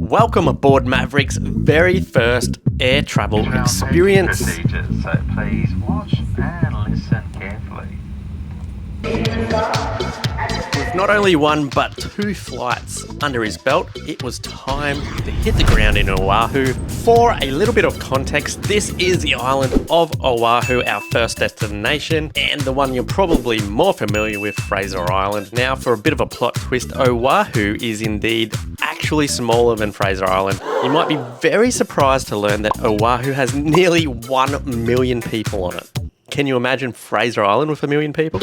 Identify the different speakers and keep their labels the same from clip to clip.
Speaker 1: Welcome aboard Maverick's very first air travel experience.
Speaker 2: Procedures, so please watch and listen carefully.
Speaker 1: With not only one but two flights under his belt, it was time to hit the ground in Oahu. For a little bit of context, this is the island of Oahu, our first destination, and the one you're probably more familiar with, Fraser Island. Now, for a bit of a plot twist, Oahu is indeed actually smaller than Fraser Island. You might be very surprised to learn that Oahu has nearly 1 million people on it. Can you imagine Fraser Island with 1 million people?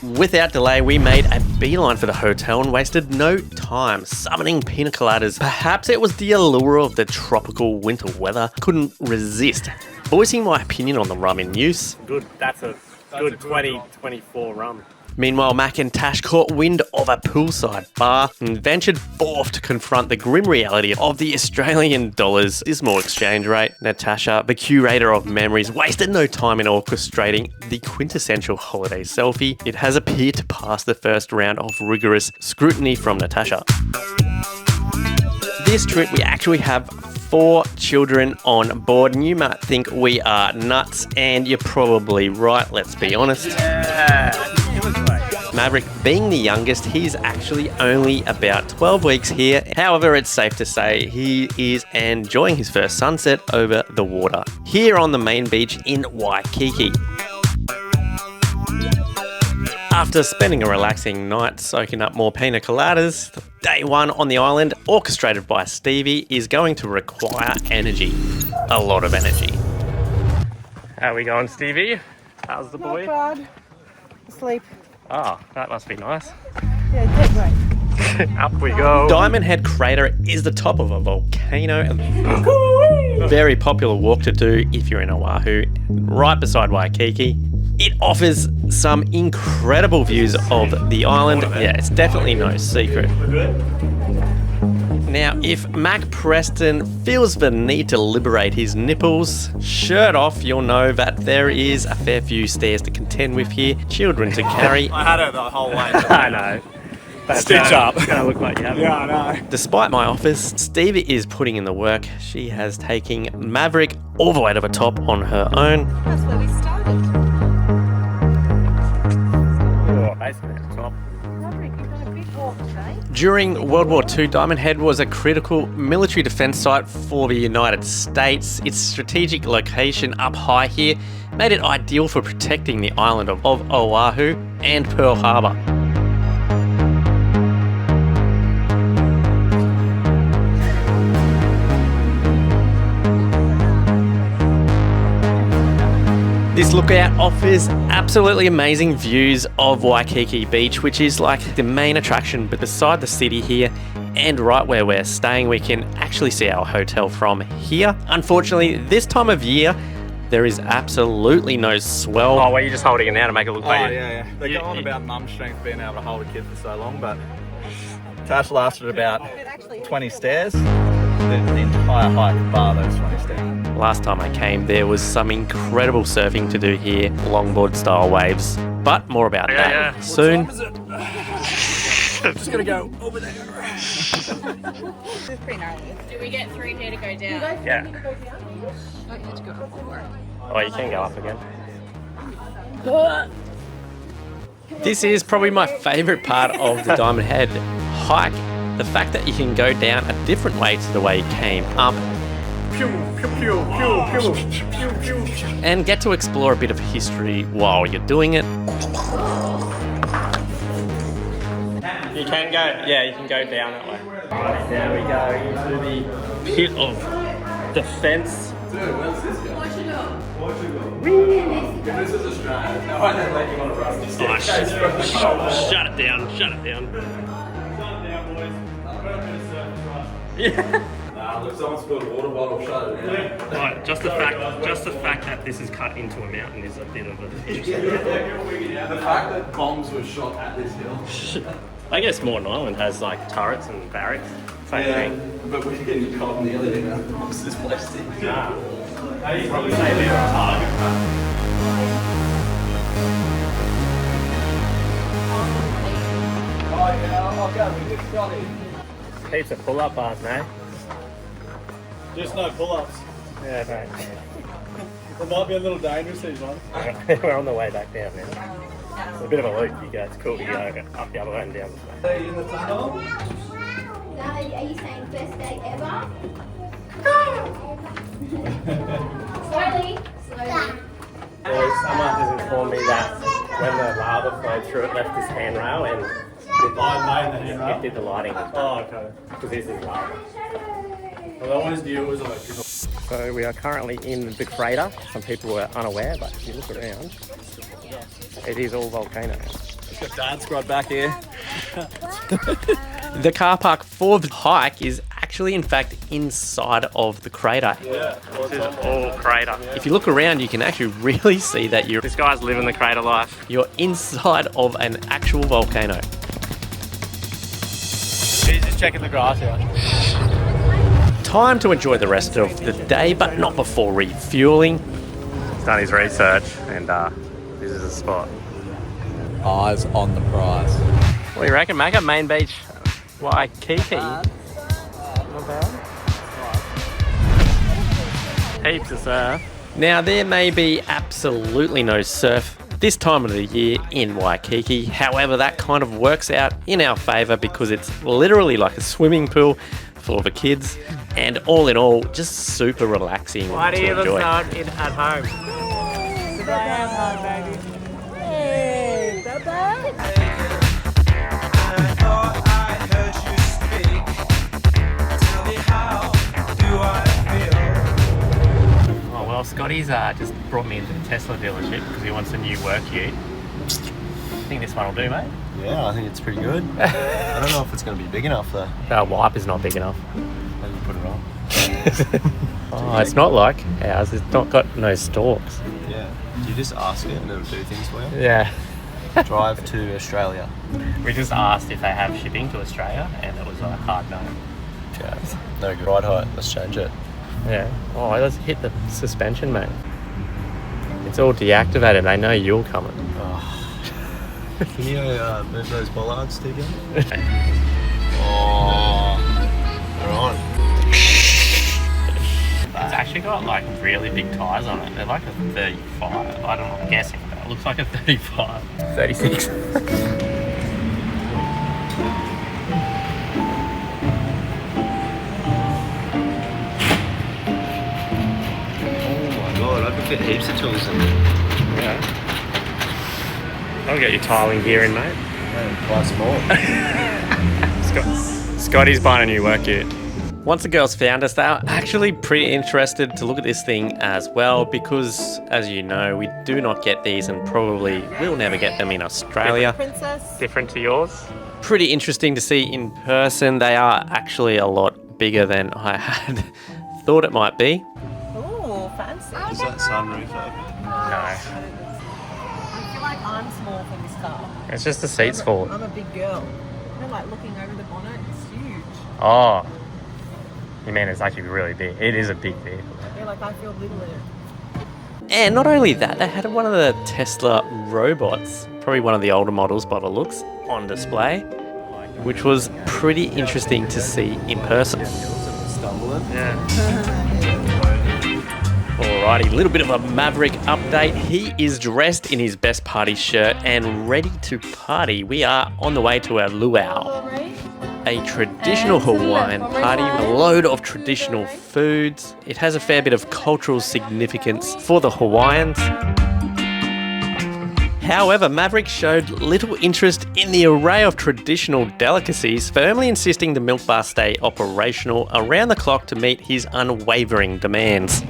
Speaker 1: Without delay, we made a beeline for the hotel and wasted no time summoning pina coladas. Perhaps it was the allure of the tropical winter weather. Couldn't resist voicing my opinion on the rum in use. That's a good 2024 rum. Meanwhile, Mac and Tash caught wind of a poolside bar and ventured forth to confront the grim reality of the Australian dollar's dismal exchange rate. Natasha, the curator of memories, wasted no time in orchestrating the quintessential holiday selfie. It has appeared to pass the first round of rigorous scrutiny from Natasha. This trip, we actually have 4 children on board, and you might think we are nuts, and you're probably right, let's be honest. Maverick, being the youngest, he's actually only about 12 weeks here. However, it's safe to say he is enjoying his first sunset over the water here on the main beach in Waikiki. After spending a relaxing night soaking up more pina coladas, day one on the island, orchestrated by Stevie, is going to require energy. A lot of energy. How are we going, Stevie? How's the boy?
Speaker 3: Not bad. Asleep.
Speaker 1: Oh, that must be nice.
Speaker 3: Yeah, dead right.
Speaker 1: Up we go. Diamond Head Crater is the top of a volcano. Very popular walk to do if you're in Oahu, right beside Waikiki. It offers some incredible views of the island. Yeah, it's definitely no secret. Now, if Mac Preston feels the need to liberate his nipples, shirt off, you'll know that there is a fair few stairs to contend with here, children to carry.
Speaker 4: I had it the whole way.
Speaker 1: I know. That's
Speaker 4: Stitch up.
Speaker 1: It's gonna look like you have it.
Speaker 4: Yeah, I know.
Speaker 1: Despite my offers, Stevie is putting in the work. She has taken Maverick all the way to the top on her own.
Speaker 3: That's where we started.
Speaker 1: Oh, basically at the top.
Speaker 3: Maverick, you've done a big walk today.
Speaker 1: During World War II, Diamond Head was a critical military defense site for the United States. Its strategic location up high here made it ideal for protecting the island of Oahu and Pearl Harbor. This lookout offers absolutely amazing views of Waikiki Beach, which is like the main attraction, but beside the city here and right where we're staying, we can actually see our hotel from here. Unfortunately, this time of year, there is absolutely no swell. Oh, well, you're just holding it now to make it look like
Speaker 4: Yeah. They go on about mum strength being able to hold a kid for so long, but Tash lasted about 20 stairs. The entire hike bar those 20 stairs.
Speaker 1: Last time I came, there was some incredible surfing to do here, longboard style waves, but more about that soon.
Speaker 4: Just gonna go over there.
Speaker 3: This is pretty gnarly.
Speaker 5: Do we get 3 here to go down?
Speaker 1: Yeah.
Speaker 3: Oh, you have to go up more.
Speaker 1: Oh, you can go up again. This is probably my favourite part of the Diamond Head hike. The fact that you can go down a different way to the way you came up. And get to explore a bit of history while you're doing it. You can go, you can go down that way. Right, there we go into the pit of defense.
Speaker 4: Dude, where's this go? Portugal. This is Australia. No, I don't let you on a rust.
Speaker 1: Shut it down, shut it down. Yeah.
Speaker 4: Nah, look, someone spilled a water bottle, shut it down.
Speaker 1: Right, just the fact that this is cut into a mountain is a bit of a.
Speaker 4: The fact that bombs were shot at this hill.
Speaker 1: I guess Morton Island has like turrets and barracks. Same thing.
Speaker 4: But we're getting cold nearly in our bombs this place.
Speaker 1: Nah. You probably say there are.
Speaker 4: Oh yeah, I'll go with this shot in.
Speaker 1: Heaps of pull-up bars, mate.
Speaker 4: Just no pull-ups.
Speaker 1: Yeah, mate.
Speaker 4: It might be a little dangerous, these ones.
Speaker 1: We're on the way back down now. It's a bit of a loop. You go. It's cool to go up the other way and down this way.
Speaker 4: Are you in the tunnel?
Speaker 6: Are you saying first day ever? Slowly.
Speaker 1: Someone has informed me that when the lava flowed through, it left this handrail and it did the lighting.
Speaker 4: Oh, okay.
Speaker 1: Because this is lava.
Speaker 4: Well, that one's new, it was electrical.
Speaker 1: So we are currently in the crater. Some people were unaware, but if you look around, it is all volcano.
Speaker 4: It's got Dad Squad back here.
Speaker 1: The car park for the hike is actually, in fact, inside of the crater.
Speaker 4: Yeah.
Speaker 1: This is all crater. If you look around, you can actually really see that this guy's living the crater life. You're inside of an actual volcano.
Speaker 4: He's just checking the grass here.
Speaker 1: Time to enjoy the rest of the day, but not before refueling. He's done his research, and this is the spot.
Speaker 4: Eyes on the prize.
Speaker 1: What do you reckon, Macca? Main beach, Waikiki. Not bad. Heaps of surf. Now, there may be absolutely no surf this time of the year in Waikiki. However, that kind of works out in our favour because it's literally like a swimming pool full of kids, and all in all, just super relaxing
Speaker 5: Why do you
Speaker 1: to enjoy.
Speaker 5: not at home? Because I am home, baby. Hey, Baba.
Speaker 1: Oh well, Scotty's just brought me into the Tesla dealership because he wants a new work ute. I think this one will do, mate.
Speaker 7: Yeah, I think it's pretty good. I don't know if it's going to be big enough though.
Speaker 1: Our wipe is not big enough.
Speaker 7: Maybe put it on.
Speaker 1: Oh, it's not like ours. It's not got no stalks.
Speaker 7: Yeah. Do you just ask it and it'll do things for you?
Speaker 1: Yeah.
Speaker 7: Drive to Australia.
Speaker 1: We just asked if they have shipping to Australia, and it was a hard no.
Speaker 7: Yeah. No good. Ride height. Let's change it.
Speaker 1: Yeah. Oh, let's hit the suspension, mate. It's all deactivated. They know you're coming.
Speaker 7: Oh. Can you move those bollards together? Oh. They're on.
Speaker 1: It's actually got like really big tyres on it. They're like a 35. I don't know. I'm guessing, but it looks like a 35. 36.
Speaker 7: Oh my god, I can fit heaps of tools in there.
Speaker 1: Yeah. I'll get your tiling gear in, mate.
Speaker 7: Plus more.
Speaker 1: Scotty's buying a new work ute. Once the girls found us, they were actually pretty interested to look at this thing as well because, as you know, we do not get these and probably will never get them in Australia.
Speaker 5: Princess.
Speaker 1: Different to yours. Pretty interesting to see in person. They are actually a lot bigger than I had thought it might be.
Speaker 5: Ooh, fancy.
Speaker 7: Is that sunroof open?
Speaker 1: No.
Speaker 5: I feel like I'm small for this car.
Speaker 1: It's just the seats full.
Speaker 5: I'm a big girl. You know, like looking over the bonnet, it's huge.
Speaker 1: Oh. You mean it's actually really big. It is a big vehicle.
Speaker 5: Yeah, like I feel little in it.
Speaker 1: And not only that, they had one of the Tesla robots, probably one of the older models by the looks, on display, which was pretty interesting to see in person. Yeah. Alrighty, a little bit of a Maverick update. He is dressed in his best party shirt and ready to party. We are on the way to our Luau, a traditional Hawaiian party with a load of traditional foods. It has a fair bit of cultural significance for the Hawaiians. However, Maverick showed little interest in the array of traditional delicacies, firmly insisting the milk bar stay operational around the clock to meet his unwavering demands.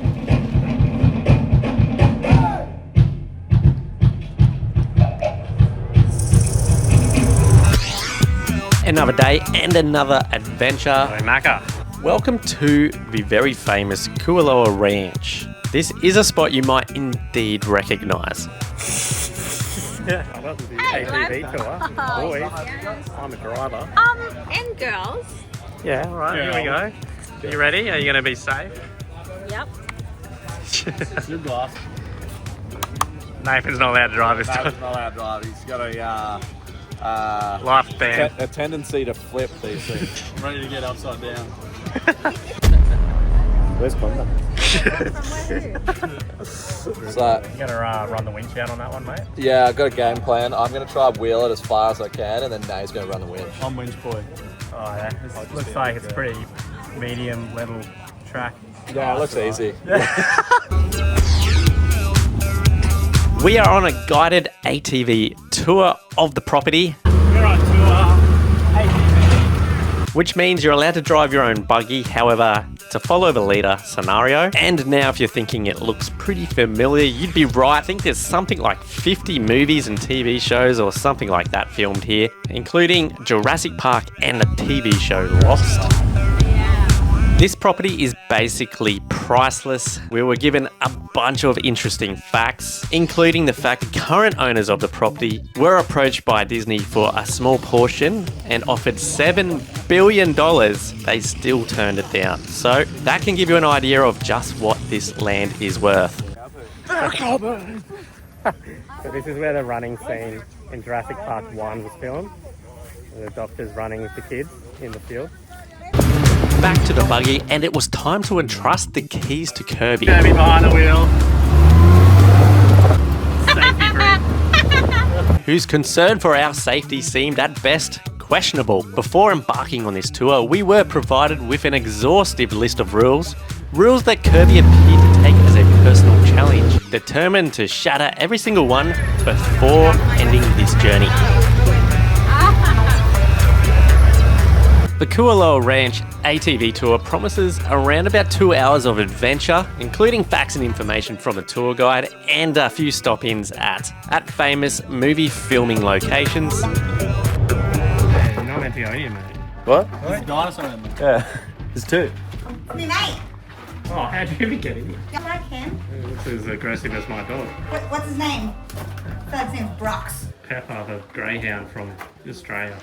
Speaker 1: Another day and another adventure. Hey, Macca. Welcome to the very famous Kualoa Ranch. This is a spot you might indeed recognise. Yeah, I love the ATV tour. Boys, I'm a driver.
Speaker 3: And girls.
Speaker 1: Yeah, all right, here we go. You ready? Are you going to be safe?
Speaker 3: Yep.
Speaker 4: Good glass.
Speaker 1: Nathan's not allowed to drive this time.
Speaker 4: Nathan's not allowed to drive. He's got a
Speaker 1: Life band.
Speaker 4: A tendency to flip these things. I'm ready to get upside down.
Speaker 1: Where's Conda?
Speaker 4: So,
Speaker 1: You gonna run the winch out on that one, mate?
Speaker 4: yeah, I've got a game plan. I'm going to try and wheel it as far as I can, and then Nate's going to run the winch.
Speaker 5: I'm winch boy.
Speaker 1: Oh yeah, it looks like it's a pretty medium level track.
Speaker 4: Yeah, it looks easy.
Speaker 1: We are on a guided ATV tour of the property.
Speaker 5: We're on tour. ATV.
Speaker 1: Which means you're allowed to drive your own buggy, however, it's a follow the leader scenario. And now if you're thinking it looks pretty familiar, you'd be right. I think there's something like 50 movies and TV shows or something like that filmed here, including Jurassic Park and the TV show Lost. This property is basically priceless. We were given a bunch of interesting facts, including the fact the current owners of the property were approached by Disney for a small portion and offered $7 billion. They still turned it down. So that can give you an idea of just what this land is worth. So this is where the running scene in Jurassic Park 1 was filmed. The doctor's running with the kids in the field. Back to the buggy, and it was time to entrust the keys to Kirby.
Speaker 5: Kirby behind the wheel.
Speaker 1: Whose concern for our safety seemed at best questionable. Before embarking on this tour, we were provided with an exhaustive list of rules that Kirby appeared to take as a personal challenge, determined to shatter every single one before ending this journey. The Kualoa Ranch ATV tour promises around about 2 hours of adventure, including facts and information from the tour guide and a few stop-ins at famous movie filming locations. Yeah, you're not meant to go in, mate.
Speaker 4: What?
Speaker 5: There's a dinosaur in there.
Speaker 4: Yeah, there's two.
Speaker 6: Me, mate.
Speaker 1: Oh, how do you even get in here?
Speaker 6: Yeah, I can.
Speaker 1: This is as aggressive as my dog.
Speaker 6: What's his name? His name's Brox.
Speaker 1: Pepper, the greyhound from Australia.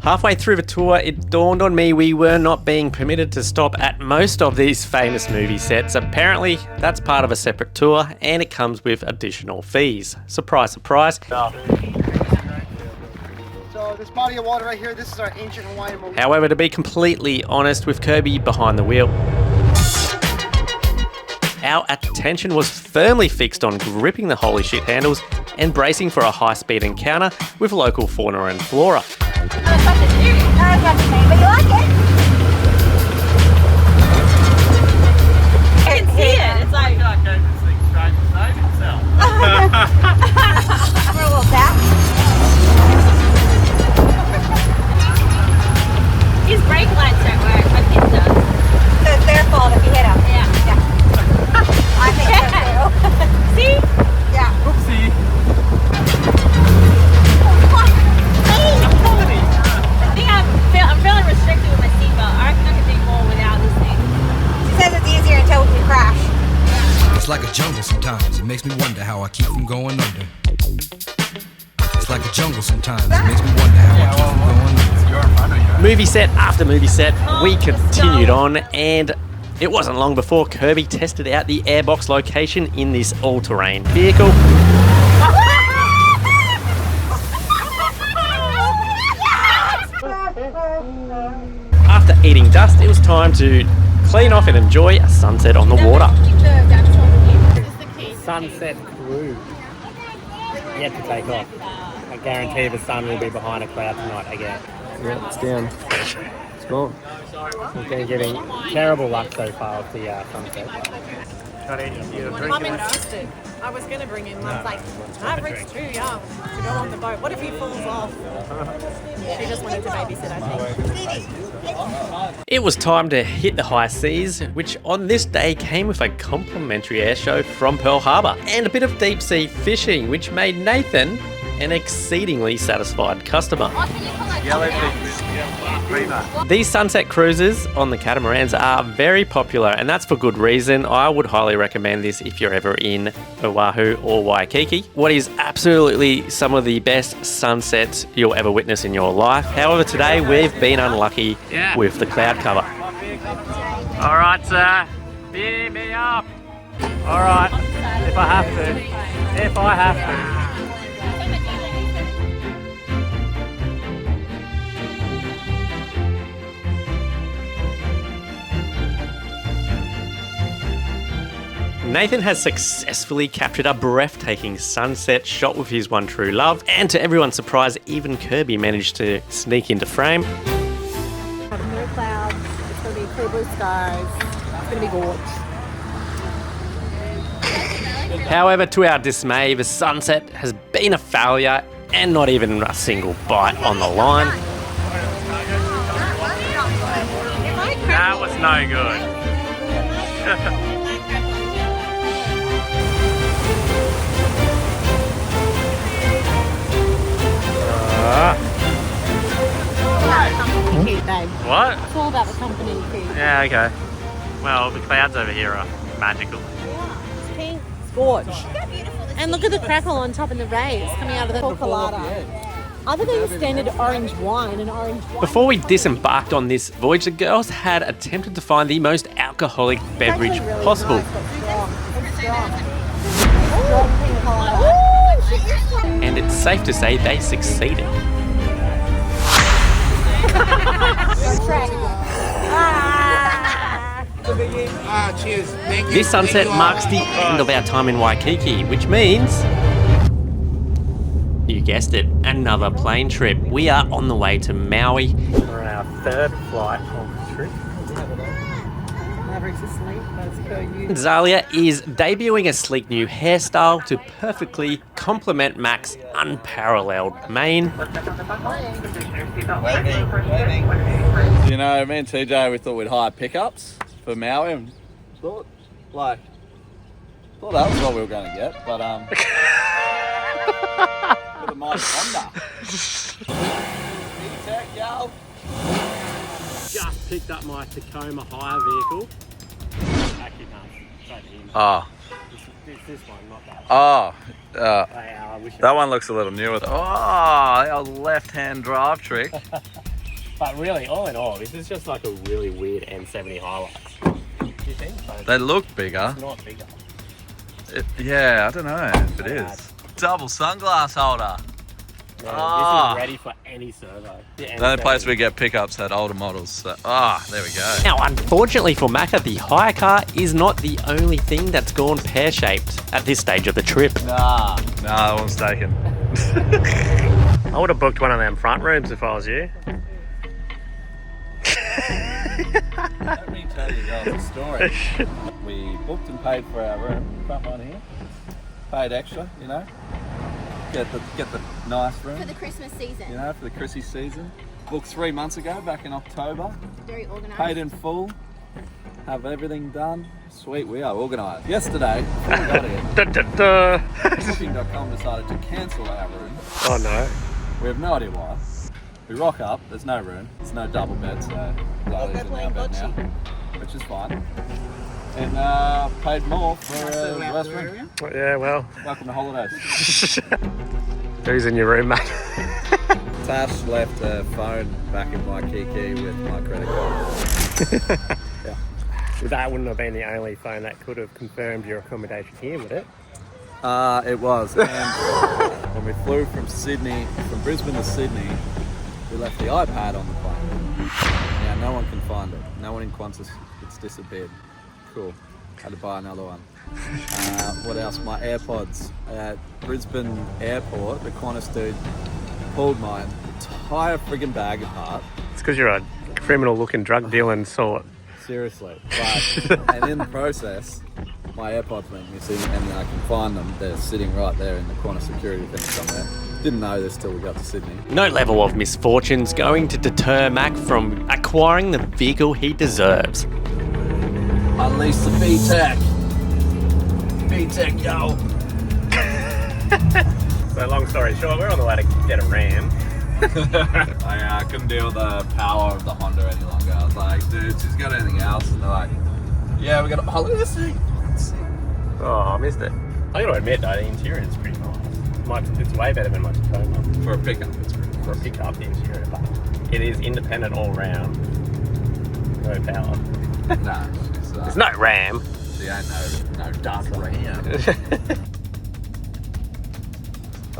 Speaker 1: Halfway through the tour, it dawned on me we were not being permitted to stop at most of these famous movie sets. Apparently, that's part of a separate tour, and it comes with additional fees. Surprise, surprise.
Speaker 8: So this body of water right here, this is our ancient Hawaiian moat.
Speaker 1: However, to be completely honest, with Kirby behind the wheel, our attention was firmly fixed on gripping the holy shit handles and bracing for a high-speed encounter with local fauna and flora.
Speaker 6: But you like it?
Speaker 3: I can see it. It's like
Speaker 5: Can't go this thing straight to save himself.
Speaker 6: For a little tap.
Speaker 3: his brake lights don't work, but his does.
Speaker 6: So it's their fault if you hit them.
Speaker 3: Yeah.
Speaker 6: I think so too.
Speaker 3: See?
Speaker 6: Yeah.
Speaker 5: Oopsie.
Speaker 3: I'm feeling restricted with my seatbelt. I reckon I could do more without this thing.
Speaker 6: She says it's easier until we crash.
Speaker 9: It's like a jungle sometimes. It makes me wonder how I keep from going under. It's like a jungle sometimes. It makes me wonder how I keep from going under.
Speaker 1: Movie set after movie set, we continued on, and it wasn't long before Kirby tested out the airbox location in this all-terrain vehicle. After eating dust, it was time to clean off and enjoy a sunset on the water. Sunset crew. Yet to take off. I guarantee the sun will be behind a cloud tonight again.
Speaker 7: Yeah, it's down. It's gone.
Speaker 1: We've been getting terrible luck so far with the sunset.
Speaker 10: I'm interested. I was going to bring him. I was like, Maverick's too young to go on the boat. What if he falls off? She just wanted to babysit, I think.
Speaker 1: It was time to hit the high seas, which on this day came with a complimentary air show from Pearl Harbor and a bit of deep sea fishing, which made Nathan an exceedingly satisfied customer. These sunset cruises on the catamarans are very popular, and that's for good reason. I would highly recommend this if you're ever in Oahu or Waikiki. What is absolutely some of the best sunsets you'll ever witness in your life. However, today we've been unlucky with the cloud cover. All right, sir. Beam me up. All right, if I have to. Nathan has successfully captured a breathtaking sunset shot with his one true love, and to everyone's surprise, even Kirby managed to sneak into frame.
Speaker 10: No clouds. It's going to be clear blue skies. It's going to be gorgeous.
Speaker 1: However, to our dismay, the sunset has been a failure and not even a single bite on the line. That was no good.
Speaker 10: Cute, babe.
Speaker 1: What?
Speaker 10: It's all about the company you keep.
Speaker 1: Yeah, okay. Well, the clouds over here are magical.
Speaker 10: It's pink, it's gorge. And look at the crackle on top and the rays coming out of the colada. Other than standard orange wine and orange wine.
Speaker 1: Before we disembarked on this voyage, the girls had attempted to find the most alcoholic beverage possible. And it's safe to say they succeeded. This sunset marks the end of our time in Waikiki, which means, you guessed it, another plane trip. We are on the way to Maui. We're on our third flight of the trip.
Speaker 10: Maverick's asleep, that's per you.
Speaker 1: Zalia is debuting a sleek new hairstyle to perfectly complement Mac's unparalleled mane.
Speaker 4: You know, me and TJ, we thought we'd hire pickups for Maui and thought that was what we were going to get, but with a mighty Honda. Tech, yo.
Speaker 1: Just picked up my Tacoma hire vehicle. Actually, no,
Speaker 4: Oh.
Speaker 1: this one, not that.
Speaker 4: Oh.
Speaker 1: I wish
Speaker 4: That one looks a little newer. Oh, our left-hand drive trick.
Speaker 1: But really, all in all, this is just like a really weird N70 highlights. Do you think? But
Speaker 4: They look bigger.
Speaker 1: it's not bigger.
Speaker 4: Yeah, I don't know if it is. Double sunglass holder.
Speaker 1: Yeah,
Speaker 4: Ah.
Speaker 1: This is ready for any servo.
Speaker 4: The only place we get pickups at older models. So, there we go.
Speaker 1: Now, unfortunately for Macca, the hire car is not the only thing that's gone pear-shaped at this stage of the trip.
Speaker 4: Nah, that one's taken.
Speaker 1: I would have booked one of them front rooms if I was you.
Speaker 4: Let me tell you guys a story. We booked and paid for our room, front one here. Paid extra, you know. Get the nice room.
Speaker 6: For the Christmas season.
Speaker 4: You know, for the Chrissy season. Booked 3 months ago, back in October.
Speaker 6: Very organised.
Speaker 4: Paid in full. Have everything done. Sweet, we are organised. Yesterday, before we got here, Booking.com decided to cancel our room.
Speaker 1: Oh no.
Speaker 4: We have no idea why. We rock up, there's no room, there's no double bed, so Zali's in our bed now, which is fine. And paid more for the last room.
Speaker 1: Yeah, well.
Speaker 4: Welcome to holidays.
Speaker 1: Who's in your room, mate?
Speaker 4: Tash left her phone back in Waikiki with my credit card.
Speaker 1: Yeah. That wouldn't have been the only phone that could have confirmed your accommodation here, would it?
Speaker 4: It was. And when we flew from Brisbane to Sydney, we left the iPad on the plane. Now no one can find it. No one in Qantas, it's disappeared. Cool. Had to buy another one. What else? My AirPods. At Brisbane Airport, the Qantas dude pulled my entire friggin' bag apart.
Speaker 1: It's because you're a criminal-looking drug dealing sort.
Speaker 4: Seriously. But, and in the process, my AirPods went missing, and I can find them. They're sitting right there in the Qantas security thing somewhere. Didn't know this till we got to Sydney.
Speaker 1: No level of misfortune's going to deter Mac from acquiring the vehicle he deserves.
Speaker 4: Unleash the B-Tech. B-Tech, yo.
Speaker 1: So long story short, we're on the way to get a Ram.
Speaker 4: I couldn't deal with the power of the Honda any longer. I was like, dude, she's got anything else? And they're like, yeah, we got a... Oh, look at this thing.
Speaker 1: Oh, I missed it. I gotta admit though, the interior is pretty nice. It's way better than my Tacoma.
Speaker 4: For a pickup, it's pretty nice.
Speaker 1: For a pickup, the interior, but it is independent all round. No power.
Speaker 4: Nah,
Speaker 1: There's no RAM.
Speaker 4: She ain't no dark RAM.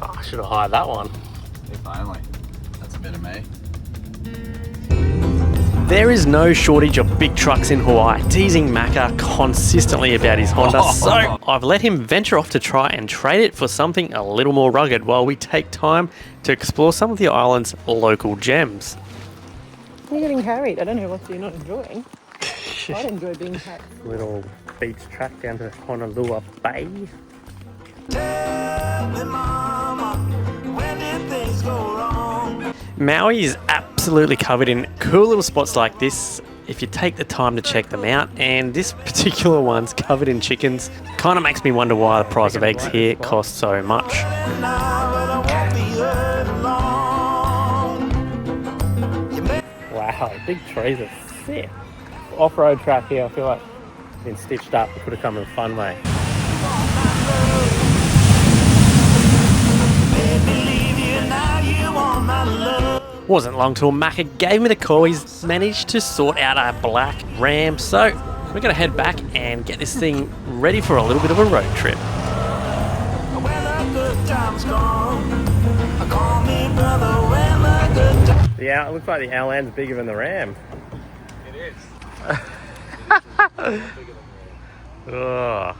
Speaker 1: Oh, I should have hired that one.
Speaker 4: If only. That's a bit of me.
Speaker 1: There is no shortage of big trucks in Hawaii, teasing Macca consistently about his Honda, so I've let him venture off to try and trade it for something a little more rugged while we take time to explore some of the island's local gems.
Speaker 10: You're getting carried. I don't know what you're not enjoying. I'd enjoy being carried.
Speaker 1: Little beach track down to Honolulu Bay. Maui is absolutely covered in cool little spots like this if you take the time to check them out, and this particular one's covered in chickens. Kind of makes me wonder why the price of eggs here costs so much. Wow, big trees are sick. Off-road track here, I feel like it's been stitched up. It could have come in a fun way. Wasn't long till Macca gave me the call. He's managed to sort out a black Ram, so we're going to head back and get this thing ready for a little bit of a road trip. Yeah, it looks like the LN's bigger than the Ram.
Speaker 4: It is.
Speaker 1: Oh,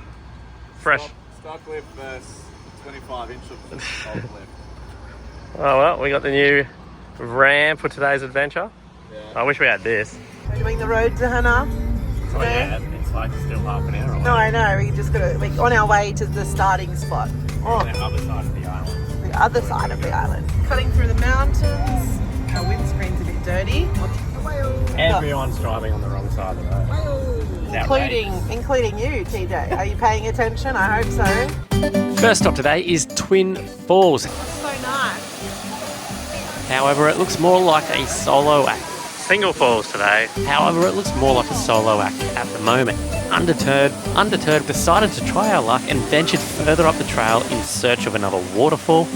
Speaker 1: fresh.
Speaker 4: Stock lift versus 25 inch of stock lift.
Speaker 1: Oh well, we got the new Ram for today's adventure.
Speaker 4: Yeah.
Speaker 1: I wish we had this.
Speaker 10: We're doing the road to Hana.
Speaker 1: Oh yeah, it's like still half an hour away.
Speaker 10: No, I know. We just got to. We're on our way to the starting spot.
Speaker 1: On the other side of the island.
Speaker 10: The other side of the island. Cutting through the mountains. Our windscreen's a bit dirty.
Speaker 1: Everyone's driving on the wrong side of the road.
Speaker 10: Including you, TJ. Are you paying attention? I hope so.
Speaker 1: First stop today is Twin Falls.
Speaker 10: So nice.
Speaker 1: However, it looks more like a solo act. Single falls today. However, it looks more like a solo act at the moment. Undeterred, decided to try our luck and ventured further up the trail in search of another waterfall.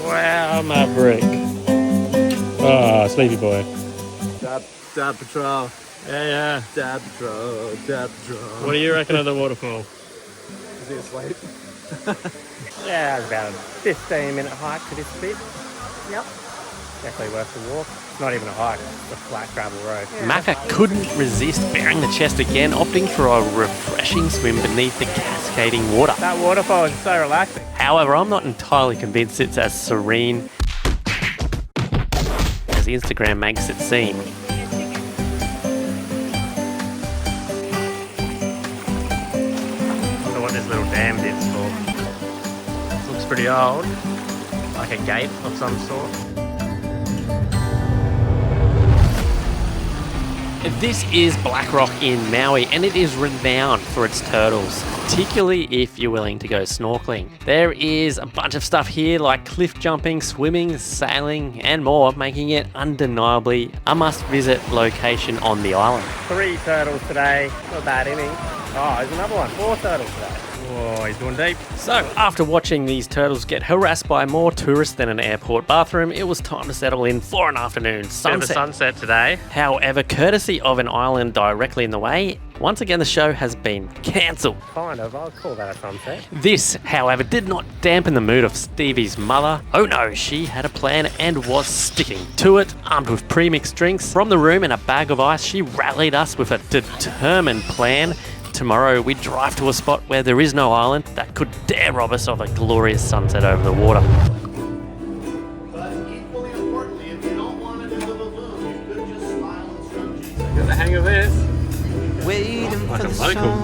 Speaker 1: Wow, Maverick. Oh, sleepy boy.
Speaker 4: Dab patrol.
Speaker 1: Yeah.
Speaker 4: Dab patrol. Dab patrol.
Speaker 1: What do you reckon of the waterfall?
Speaker 4: Is he asleep?
Speaker 1: Yeah, it's about a 15-minute hike to this bit.
Speaker 10: Yep.
Speaker 1: Definitely worth the walk. It's not even a hike, it's a flat gravel road. Yeah. Macca couldn't resist bearing the chest again, opting for a refreshing swim beneath the cascading water. That waterfall is so relaxing. However, I'm not entirely convinced it's as serene as Instagram makes it seem. I wonder what this little dam is for. This looks pretty old, like a gate of some sort. This is Black Rock in Maui, and it is renowned for its turtles, particularly if you're willing to go snorkeling. There is a bunch of stuff here like cliff jumping, swimming, sailing, and more, making it undeniably a must-visit location on the island. 3 turtles today, not a bad inning. Oh, there's another one, 4 turtles today. Oh, he's doing deep. So, after watching these turtles get harassed by more tourists than an airport bathroom, it was time to settle in for an afternoon sunset. Bit of a sunset today. However, courtesy of an island directly in the way, once again the show has been cancelled. Kind of, I'll call that a sunset. This, however, did not dampen the mood of Stevie's mother. Oh no, she had a plan and was sticking to it. Armed with pre-mixed drinks from the room and a bag of ice, she rallied us with a determined plan. Tomorrow we drive to a spot where there is no island that could dare rob us of a glorious sunset over the water.
Speaker 8: But equally importantly, if you don't want to do the lagoon, you could just smile and scrunchies.
Speaker 1: Get the hang of this. Waiting like for the local.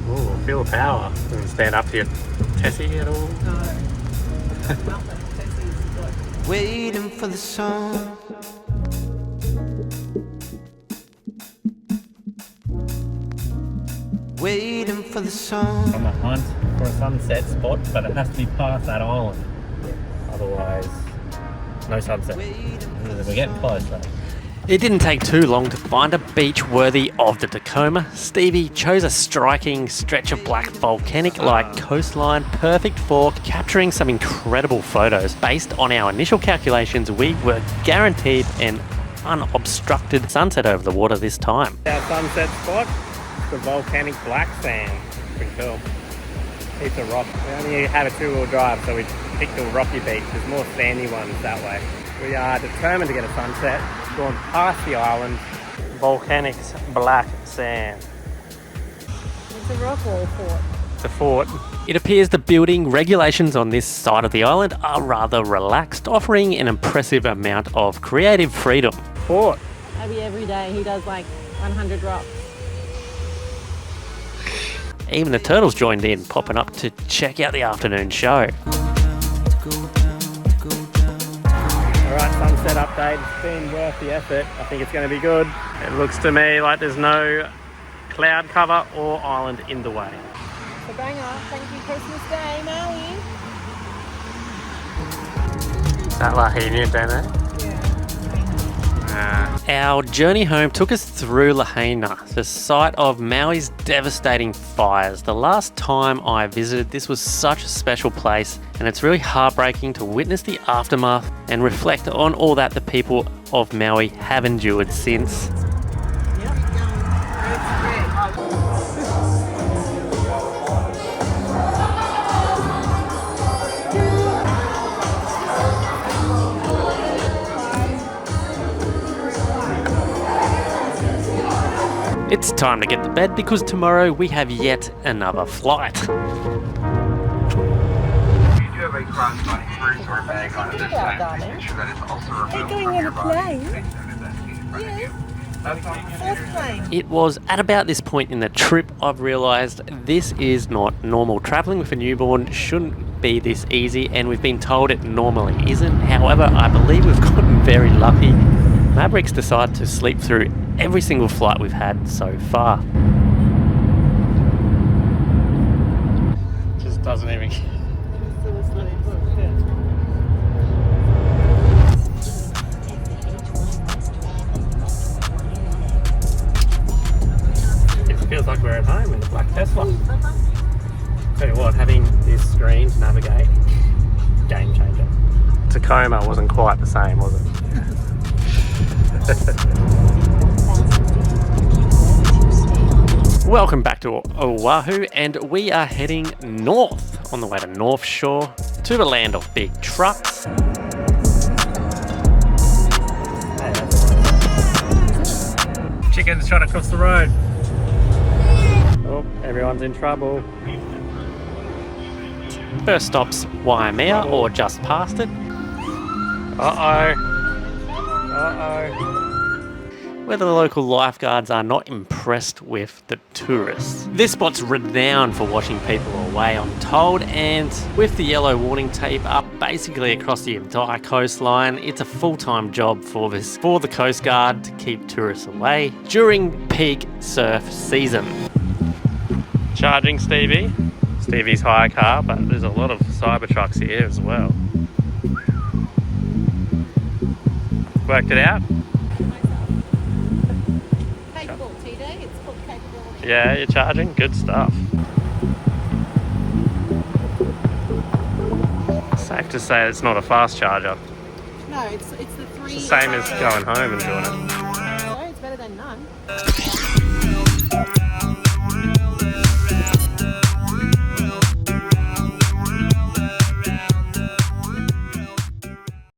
Speaker 1: Oh, feel the power. Doesn't stand up to your Tessie at all.
Speaker 10: No.
Speaker 11: Waiting for the song. Waiting for the song.
Speaker 1: On the hunt for a sunset spot, but it has to be past that island. Otherwise, no sunset. We're getting close though. It didn't take too long to find a beach worthy of the Tacoma. Stevie chose a striking stretch of black volcanic-like coastline, perfect for capturing some incredible photos. Based on our initial calculations, we were guaranteed an unobstructed sunset over the water this time. Our sunset spot. The volcanic black sand. Pretty cool. Heaps of rock. We only had a 2-wheel drive, so we picked a rocky beach. There's more sandy ones that way. We are determined to get a sunset. Going past the island. Volcanic black sand.
Speaker 10: It's a rock wall fort.
Speaker 1: The fort. It appears the building regulations on this side of the island are rather relaxed, offering an impressive amount of creative freedom. Fort.
Speaker 10: Maybe every day he does like 100 rocks.
Speaker 1: Even the turtles joined in, popping up to check out the afternoon show. Alright, sunset update. It's been worth the effort. I think it's going to be good. It looks to me like there's no cloud cover or island in the way.
Speaker 10: So banger. Thank you, Christmas Day, Maui.
Speaker 1: Is that Lahaina down there? Our journey home took us through Lahaina, the site of Maui's devastating fires. The last time I visited, this was such a special place, and it's really heartbreaking to witness the aftermath and reflect on all that the people of Maui have endured since. It's time to get to bed because tomorrow we have yet another flight.
Speaker 2: You do have a crossbody purse or bag on at this time. Please make sure that it's also removed from your body.
Speaker 1: It was at about this point in the trip I've realised this is not normal. Travelling with a newborn shouldn't be this easy, and we've been told it normally isn't. However, I believe we've gotten very lucky. Mavericks decided to sleep through every single flight we've had so far. Just doesn't even... It feels like we're at home in the black Tesla. Tell you what, having this screen to navigate, game changer. Tacoma wasn't quite the same, was it? Welcome back to Oahu, and we are heading north on the way to North Shore to the land of big trucks. Chickens trying to cross the road. Oh, everyone's in trouble. First stop's Waimea, or just past it. Uh-oh. Where the local lifeguards are not impressed with the tourists. This spot's renowned for washing people away, I'm told, and with the yellow warning tape up basically across the entire coastline, it's a full-time job for the Coast Guard to keep tourists away during peak surf season. Charging Stevie. Stevie's hire car, but there's a lot of Cybertrucks here as well. Worked it out?
Speaker 10: Capable TD, it's called capability.
Speaker 1: Yeah, you're charging? Good stuff. Safe to say it's not a fast charger.
Speaker 10: No, it's the three.
Speaker 1: It's the same as going home and doing it.
Speaker 10: No, it's better than none.